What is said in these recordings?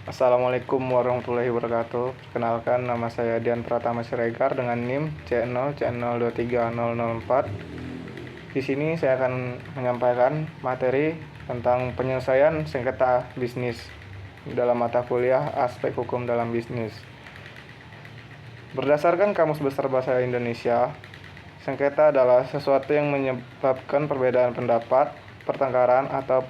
Assalamualaikum warahmatullahi wabarakatuh. Perkenalkan, nama saya Dian Pratama Siregar dengan NIM C0C023004. Di sini saya akan menyampaikan materi tentang penyelesaian sengketa bisnis dalam mata kuliah Aspek Hukum dalam Bisnis. Berdasarkan Kamus Besar Bahasa Indonesia, sengketa adalah sesuatu yang menyebabkan perbedaan pendapat, pertengkaran, atau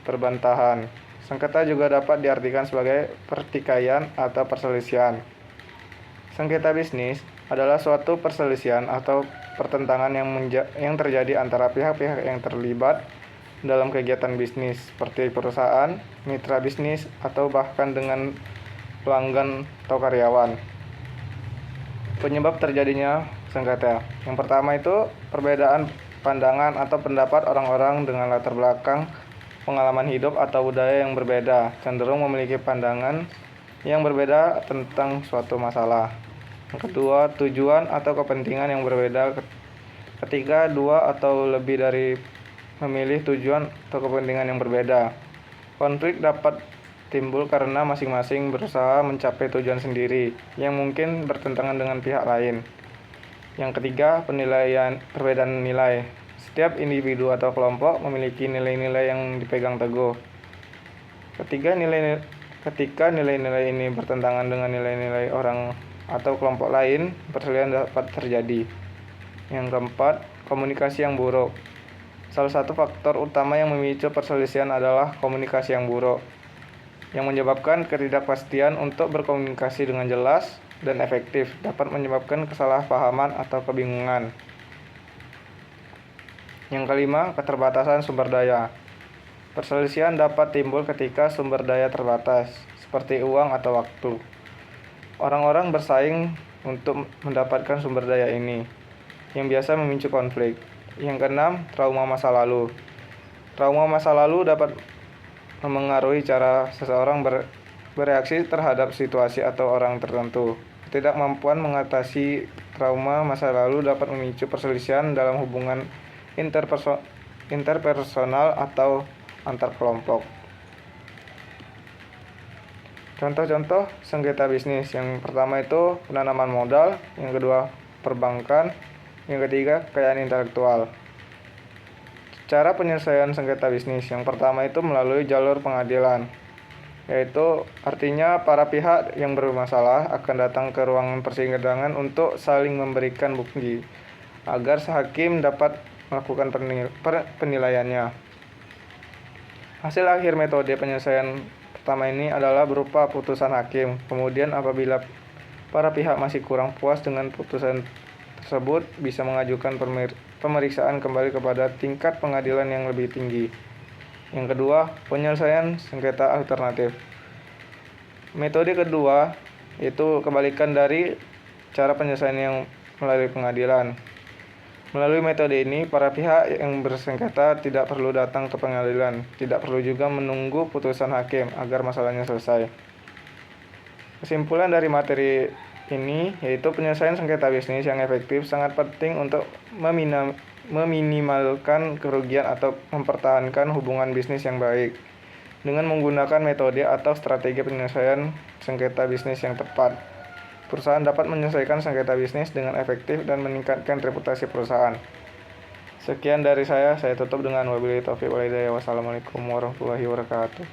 perbantahan. Sengketa juga dapat diartikan sebagai pertikaian atau perselisihan. Sengketa bisnis adalah suatu perselisihan atau pertentangan yang terjadi antara pihak-pihak yang terlibat dalam kegiatan bisnis, seperti perusahaan, mitra bisnis, atau bahkan dengan pelanggan atau karyawan. Penyebab terjadinya sengketa. Yang pertama itu perbedaan pandangan atau pendapat orang-orang dengan latar belakang pengalaman hidup atau budaya yang berbeda, cenderung memiliki pandangan yang berbeda tentang suatu masalah. Yang kedua, tujuan atau kepentingan yang berbeda. Ketiga, dua atau lebih dari memilih tujuan atau kepentingan yang berbeda. Konflik dapat timbul karena masing-masing berusaha mencapai tujuan sendiri yang mungkin bertentangan dengan pihak lain. Yang ketiga, perbedaan nilai. Setiap individu atau kelompok memiliki nilai-nilai yang dipegang teguh. Ketika nilai-nilai ini bertentangan dengan nilai-nilai orang atau kelompok lain, perselisihan dapat terjadi. Yang keempat, komunikasi yang buruk. Salah satu faktor utama yang memicu perselisihan adalah komunikasi yang buruk, yang menyebabkan ketidakpastian untuk berkomunikasi dengan jelas dan efektif, dapat menyebabkan kesalahpahaman atau kebingungan. Yang kelima, keterbatasan sumber daya. Perselisihan dapat timbul ketika sumber daya terbatas, seperti uang atau waktu. Orang-orang bersaing untuk mendapatkan sumber daya ini, yang biasa memicu konflik. Yang keenam, trauma masa lalu. Trauma masa lalu dapat memengaruhi cara seseorang bereaksi terhadap situasi atau orang tertentu. Ketidakmampuan mengatasi trauma masa lalu dapat memicu perselisihan dalam hubungan interpersonal atau antar kelompok. Contoh-contoh sengketa bisnis. Yang pertama itu penanaman modal, yang kedua perbankan, yang ketiga kekayaan intelektual. Cara penyelesaian sengketa bisnis. Yang pertama itu melalui jalur pengadilan, yaitu artinya para pihak yang bermasalah akan datang ke ruangan persidangan untuk saling memberikan bukti agar hakim dapat melakukan penilaiannya. Hasil akhir metode penyelesaian pertama ini adalah berupa putusan hakim. Kemudian apabila para pihak masih kurang puas dengan putusan tersebut, bisa mengajukan pemeriksaan kembali kepada tingkat pengadilan yang lebih tinggi. Yang kedua, penyelesaian sengketa alternatif. Metode kedua yaitu kebalikan dari cara penyelesaian yang melalui pengadilan. Melalui metode ini, para pihak yang bersengketa tidak perlu datang ke pengadilan, tidak perlu juga menunggu putusan hakim agar masalahnya selesai. Kesimpulan dari materi ini yaitu penyelesaian sengketa bisnis yang efektif sangat penting untuk meminimalkan kerugian atau mempertahankan hubungan bisnis yang baik. Dengan menggunakan metode atau strategi penyelesaian sengketa bisnis yang tepat, perusahaan dapat menyelesaikan sengketa bisnis dengan efektif dan meningkatkan reputasi perusahaan. Sekian dari saya tutup dengan wabillahi taufiq wal hidayah. Wassalamualaikum warahmatullahi wabarakatuh.